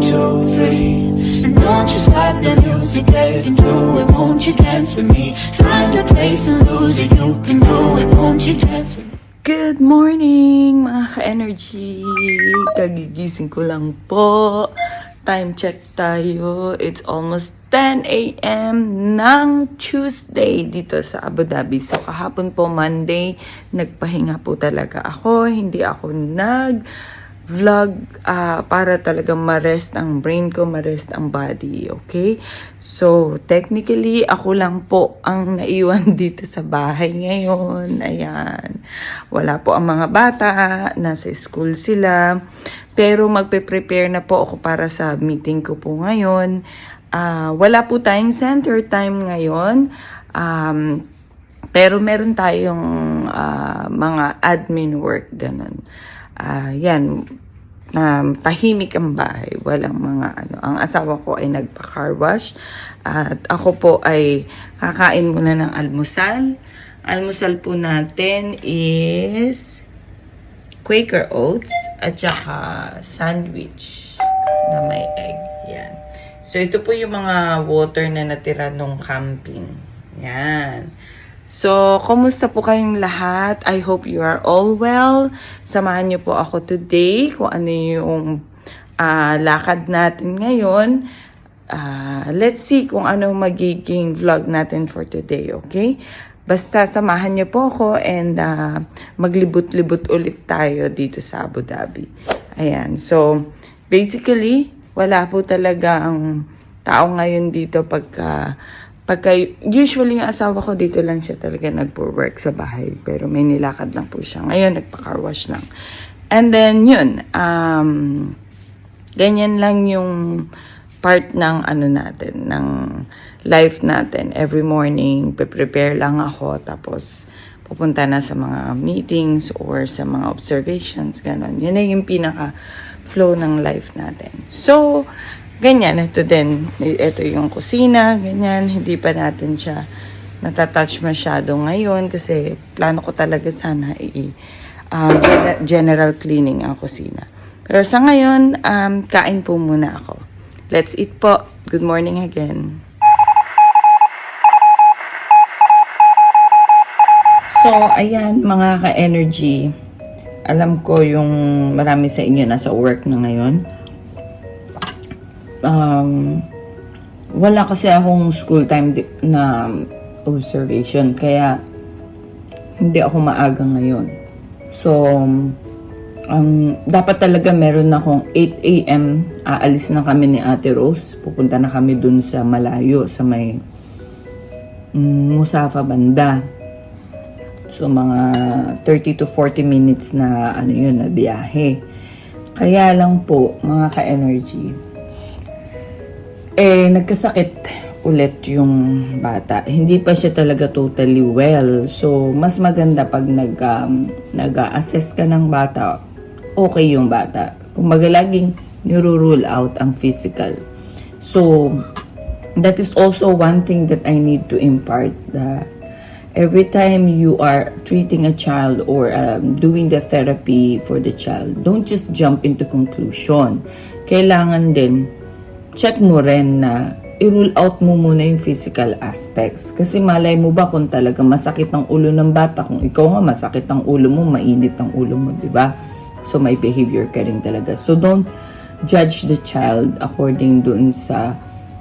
two, three. And don't you stop the music, get into it. Won't you dance with me? Find a place and lose it. You can do it. Won't you dance with me? Good morning mga ka-energy! Kagigising ko lang po. Time check tayo. It's almost 10 a.m. ng Tuesday dito sa Abu Dhabi. So kahapon po Monday, nagpahinga po talaga ako. Hindi ako vlog para talaga ma-rest ang brain ko, ma-rest ang body, okay? So, technically, ako lang po ang naiwan dito sa bahay ngayon. Ayan. Wala po ang mga bata, nasa school sila. Pero magpe-prepare na po ako para sa meeting ko po ngayon. Wala po tayong center time ngayon. Pero meron tayong mga admin work, ganun. Yan, tahimik ang bahay, walang mga ano. Ang asawa ko ay nagpa-car wash at ako po ay kakain muna ng almusal. Almusal po natin is Quaker Oats at saka sandwich na may egg. Yan. So ito po yung mga water na natira nung camping. Yan. So, kumusta po kayong lahat? I hope you are all well. Samahan niyo po ako today kung ano yung lakad natin ngayon. Let's see kung ano magiging vlog natin for today, okay? Basta samahan niyo po ako and maglibot-libot ulit tayo dito sa Abu Dhabi. Ayan. So, basically, wala po talaga ang tao ngayon dito pagka usually yung asawa ko dito lang siya talaga nagpo-work sa bahay. Pero may nilakad lang po siya. Ngayon, nagpa-car wash lang. And then, yun. Ganyan lang yung part ng ano natin, ng life natin. Every morning, prepare lang ako. Tapos, pupunta na sa mga meetings or sa mga observations. Ganon. Yun na yung pinaka-flow ng life natin. So, ganyan, ito din. Ito yung kusina, ganyan. Hindi pa natin siya natatouch masyado ngayon kasi plano ko talaga sana general cleaning ang kusina. Pero sa ngayon, kain po muna ako. Let's eat po. Good morning again. So, ayan mga ka-energy. Alam ko yung marami sa inyo nasa work na ngayon. Wala kasi akong school time na observation kaya hindi ako maaga ngayon. So, dapat talaga meron akong 8 a.m. Aalis na kami ni Ate Rose. Pupunta na kami dun sa malayo, sa may Musafa banda. So, mga 30 to 40 minutes na ano yun, na biyahe. Kaya lang po, mga ka-energy, nagkasakit ulit yung bata. Hindi pa siya talaga totally well. So, mas maganda pag nag-assess ka ng bata, okay yung bata. Kumbaga, laging niro-rule out ang physical. So, that is also one thing that I need to impart, that every time you are treating a child or doing the therapy for the child, don't just jump into conclusion. Kailangan din check mo rin na i-rule out mo muna yung physical aspects. Kasi malay mo ba kung talaga masakit ang ulo ng bata, kung ikaw nga masakit ang ulo mo, mainit ang ulo mo, di ba? So may behavior ka rin talaga. So don't judge the child according dun sa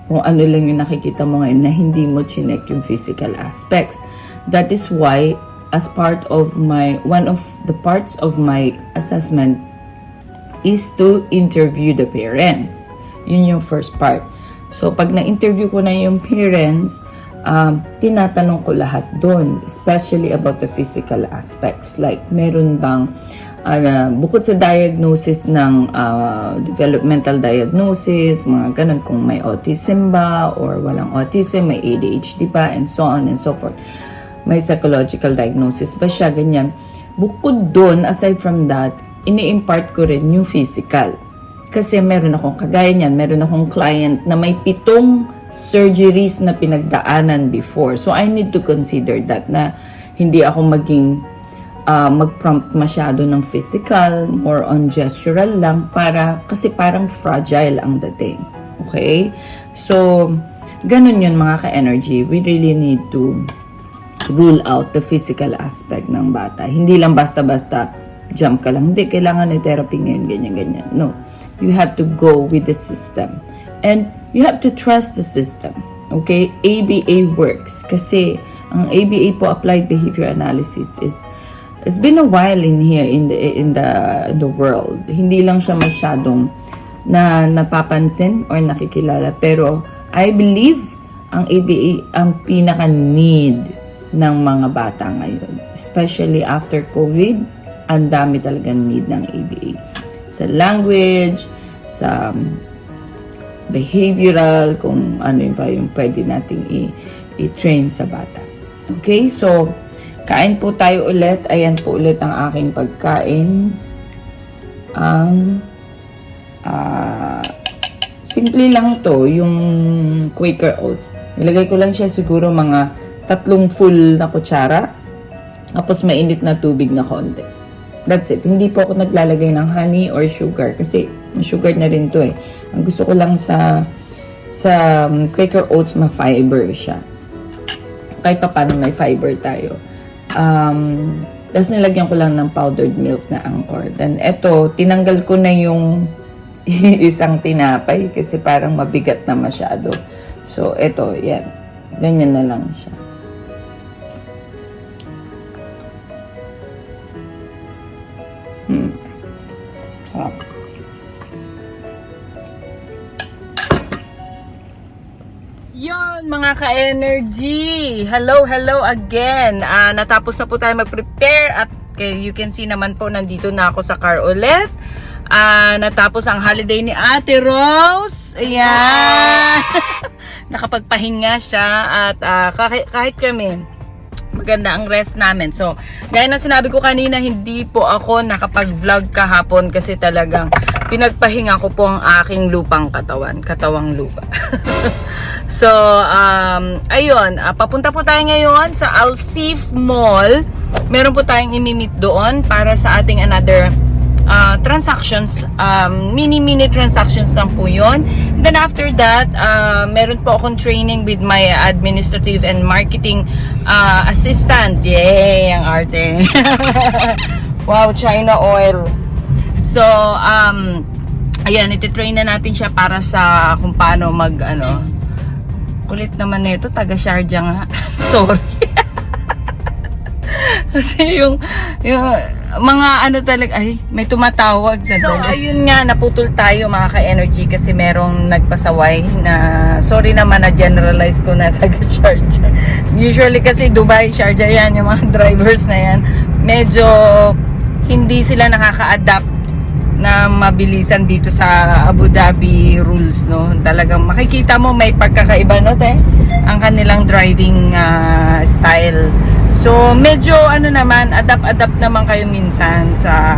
kung ano lang yung nakikita mo ngayon na hindi mo chinek yung physical aspects. That is why as part of one of the parts of my assessment is to interview the parents. Yun yung first part. So, pag na-interview ko na yung parents, tinatanong ko lahat doon, especially about the physical aspects. Like, meron bang, bukod sa diagnosis ng developmental diagnosis, mga ganun, kung may autism ba, or walang autism, may ADHD pa, and so on and so forth. May psychological diagnosis ba siya, ganyan. Bukod doon, aside from that, ini-impart ko rin yung physical. Kasi meron akong kagaya niyan, meron akong client na may 7 surgeries na pinagdaanan before. So, I need to consider that na hindi ako maging mag-prompt masyado ng physical, more on gestural lang kasi parang fragile ang dating. Okay? So, ganun yun mga ka-energy. We really need to rule out the physical aspect ng bata. Hindi lang basta-basta jump ka lang. Hindi, kailangan ni therapy ngayon, ganyan-ganyan. No. You have to go with the system. And you have to trust the system. Okay? ABA works. Kasi ang ABA po, Applied Behavior Analysis, it's been a while in here in the world. Hindi lang siya masyadong napapansin or nakikilala. Pero I believe ang ABA ang pinaka-need ng mga bata ngayon. Especially after COVID, ang dami talagang need ng ABA. Sa language, sa behavioral, kung ano yun pa yung pwede nating i-train sa bata. Okay? So, kain po tayo ulit. Ayan po ulit ang aking pagkain. Ang simple lang to, yung Quaker Oats. Nilagay ko lang siya siguro mga 3 full na kutsara. Tapos mainit na tubig na konti. That's it. Hindi po ako naglalagay ng honey or sugar kasi sugar na rin to eh. Ang gusto ko lang sa Quaker Oats, ma-fiber siya. Kahit pa paano may fiber tayo. Tapos nilagyan ko lang ng powdered milk na Angkor. Then eto, tinanggal ko na yung isang tinapay kasi parang mabigat na masyado. So eto, yan. Ganyan na lang siya. Sarap. Yon mga ka-energy! Hello again! Natapos na po tayo mag-prepare at you can see naman po nandito na ako sa car ulit. Natapos ang holiday ni Ate Rose. Ayan! Nakapagpahinga siya at kahit kami, maganda ang rest namin. So, gaya na sinabi ko kanina, hindi po ako nakapag-vlog kahapon kasi talagang pinagpahinga ko po ang aking lupang katawang lupa. So, ayun, papunta po tayo ngayon sa Alsif Mall. Meron po tayong imimit doon para sa ating another transactions, mini transactions lang po yun. Then after that, meron po akong training with my administrative and marketing assistant. Yay! Ang arte. Wow, China oil. So, ayan, ititrain na natin siya para sa kung paano kulit naman nito, taga Sharjah nga. Sorry. Kasi yung mga talaga, ay, may tumatawag sa So, ayun nga, naputol tayo mga ka-energy kasi merong nagpasaway na, sorry naman na generalize ko na taga Sharjah. Usually kasi Dubai, Sharjah yan, yung mga drivers na yan, medyo hindi sila nakaka-adapt na mabilisan dito sa Abu Dhabi rules, no? Talagang makikita mo may pagkakaiba, no, ang kanilang driving style. So, medyo naman, adapt naman kayo minsan sa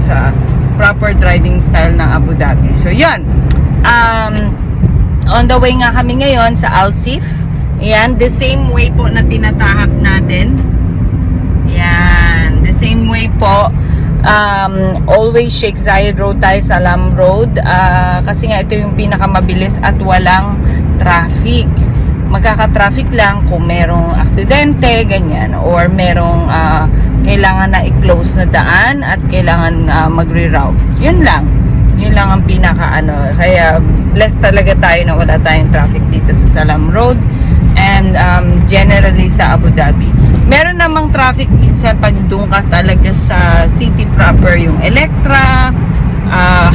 sa proper driving style ng Abu Dhabi. So, 'yun. On the way nga kami ngayon sa Alsif. Ayan, the same way po na tinatahak natin. Ayan, the same way po. Always Sheikh Zayed Road tayo, Salam Road. Kasi nga ito yung pinakamabilis at walang traffic. Magkaka-traffic lang kung merong aksidente, ganyan, or merong kailangan na i-close na daan at kailangan magre-route. Yun lang ang pinaka kaya blessed talaga tayo na wala tayong traffic dito sa Salam Road and generally sa Abu Dhabi. Meron namang traffic minsan pag doon ka talaga sa city proper, yung Electra,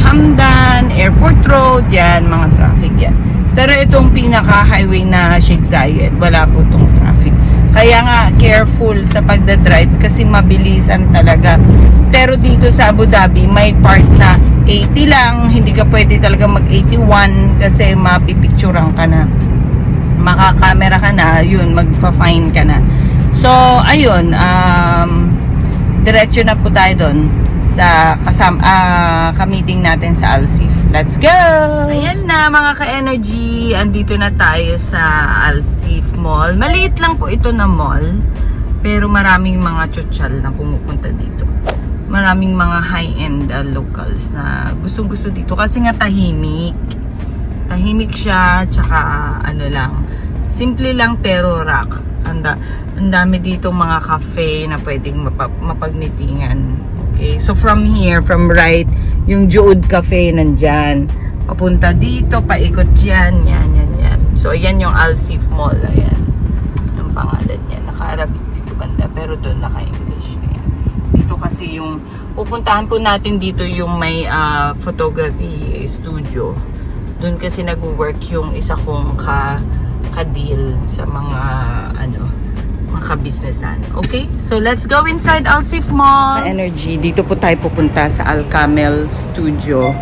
Hamdan, Airport Road, yan, mga traffic yan. Pero itong pinaka-highway na Sheikh Zayed, wala po itong traffic. Kaya nga, careful sa pagdadrive kasi mabilisan talaga. Pero dito sa Abu Dhabi, may part na 80 lang, hindi ka pwede talaga mag-81 kasi mapipicturean ka na. Makakamera ka na, yun, magpa-fine ka na. So, ayun, diretso na po tayo doon sa ka-meeting natin sa Alsif. Let's go! Ayan na mga ka-energy, andito na tayo sa Alsif Mall. Maliit lang po ito na mall. Pero maraming mga tsotsal na pumupunta dito. Maraming mga high-end locals na gustong-gusto dito kasi nga tahimik. Tahimik siya, tsaka ano lang, simple lang pero rock. Ang dami dito mga cafe na pwedeng mapagnitingan. Okay, so from here, from right, yung Jood Cafe nandyan. Papunta dito, paikot yan, yan. So ayan yung Alsif Mall, ayan. Yung pangalan niya, naka-Arabic dito banda, pero doon naka-English. Ayan. Dito kasi yung, pupuntahan po natin dito yung may photography studio. Doon kasi nag-work yung isa kong ka-deal sa mga mga ka-businessan. Okay? So let's go inside Alsif Mall. Energy, dito po tayo pupunta sa Al Camel Studio.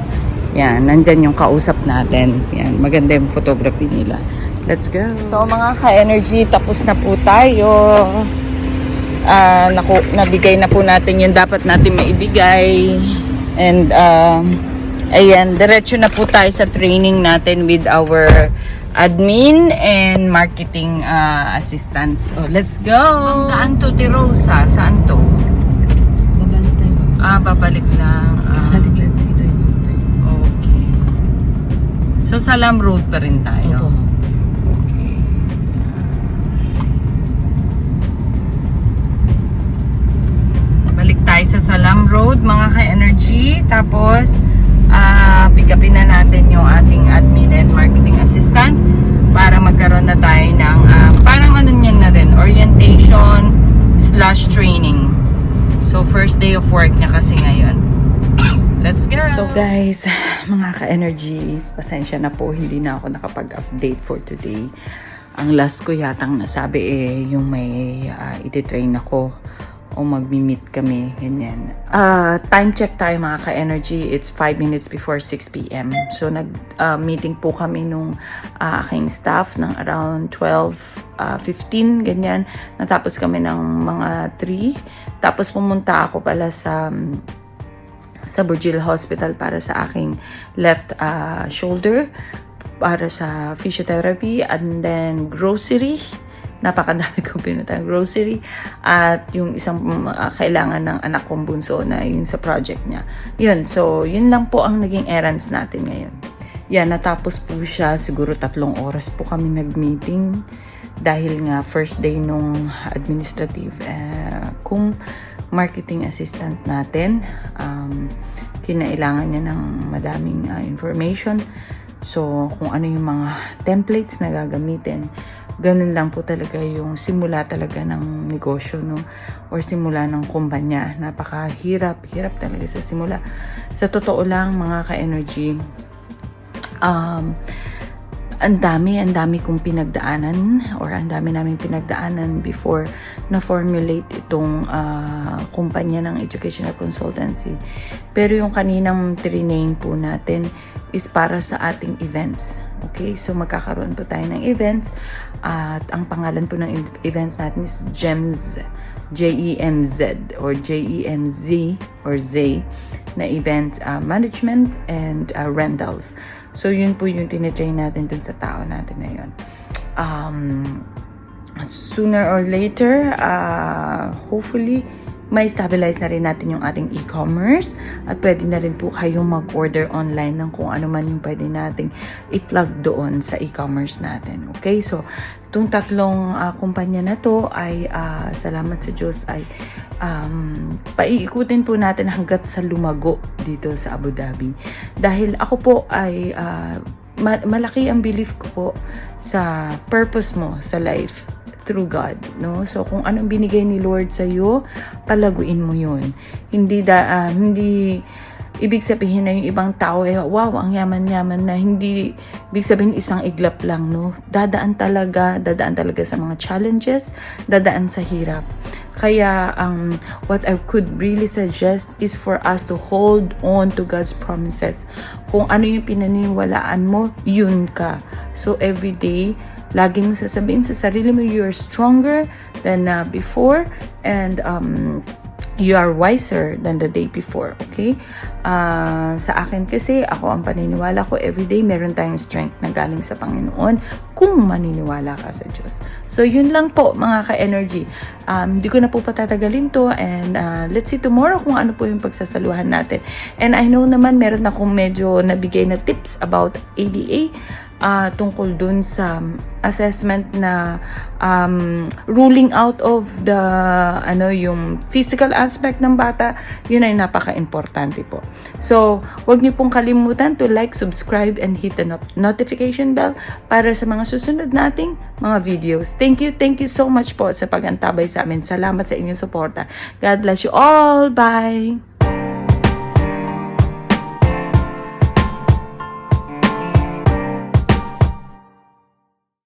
Yan, nandyan yung kausap natin. Yan, maganda yung photography nila. Let's go. So mga ka-energy, tapos na po tayo. Nabigay na po natin yung dapat natin maibigay. And ayan, diretso na po tayo sa training natin with our admin and marketing assistants. So let's go. Daan to Tirosa. Saan to? Babalik tayo. Babalik na. Balik lang dito. Okay. So Salam Road pa rin tayo. Opo. Balik tayo sa Salam Road, mga ka-energy. Tapos, pick upin na natin yung ating admin and marketing assistant para magkaroon na tayo ng parang ano niyan na rin, orientation / training. So, first day of work niya kasi ngayon. Let's go! So guys, mga ka-energy, pasensya na po, hindi na ako nakapag-update for today. Ang last ko yatang nasabi yung may ititrain ako o magmi-meet kami, ganyan. Time check tayo mga ka-energy, it's 5 minutes before 6 p.m. So nag-meeting po kami nung aking staff ng around 12:15, ganyan. Natapos kami ng mga 3. Tapos pumunta ako pala sa Burjil Hospital para sa aking left shoulder, para sa physiotherapy, and then grocery. Napakadami ko pinuntahan grocery. At yung isang kailangan ng anak kong bunso na yun sa project niya. Yun, so yun lang po ang naging errands natin ngayon. Yan, natapos po siya. Siguro 3 oras po kami nag-meeting. Dahil nga first day nung administrative kung marketing assistant natin. Kinailangan niya ng madaming information. So, kung ano yung mga templates na gagamitin, ganun lang po talaga yung simula talaga ng negosyo, no? Or simula ng kumpanya. Napakahirap talaga sa simula. Sa totoo lang, mga ka-energy, ang dami kong pinagdaanan or ang dami namin pinagdaanan before na-formulate itong kumpanya ng educational consultancy. Pero yung kaninang training po natin is para sa ating events. Okay? So magkakaroon po tayo ng events at ang pangalan po ng events natin is GEMZ. JEMZ or JEMZ or Z na event management and rentals. So, yun po yung tinitrain natin dun sa tao natin na yun. Sooner or later, hopefully, may stabilize na rin natin yung ating e-commerce at pwede na rin po kayong mag-order online ng kung ano man yung pwede nating i-plug doon sa e-commerce natin. Okay? So, itong 3 kumpanya na to ay salamat sa Diyos ay paiikutin po natin hanggat sa lumago dito sa Abu Dhabi. Dahil ako po ay malaki ang belief ko po sa purpose mo sa life through God, no? So kung anong binigay ni Lord sa iyo, palaguin mo 'yun. Hindi ibig sabihin na yung ibang tao wow, ang yaman-yaman na, hindi ibig sabihin isang iglap lang, no? Dadaan talaga sa mga challenges, dadaan sa hirap. Kaya what I could really suggest is for us to hold on to God's promises. Kung ano yung pinaniniwalaan mo, yun ka. So every day, lagi mo sasabihin sa sarili mo, you're stronger than before, and you are wiser than the day before, okay? Sa akin kasi, ako ang paniniwala ko, everyday meron tayong strength na galing sa Panginoon kung maniniwala ka sa Diyos. So, yun lang po mga ka-energy. Hindi ko na po patatagalin to, and let's see tomorrow kung ano po yung pagsasaluhan natin. And I know naman, meron akong medyo nabigay na tips about ADA, tungkol dun sa assessment na ruling out of the yung physical aspect ng bata. Yun ay napaka-importante po. So, wag niyo pong kalimutan to like, subscribe, and hit the notification bell para sa mga susunod nating mga videos. Thank you so much po sa pag-antabay sa amin. Salamat sa inyong suporta. God bless you all. Bye!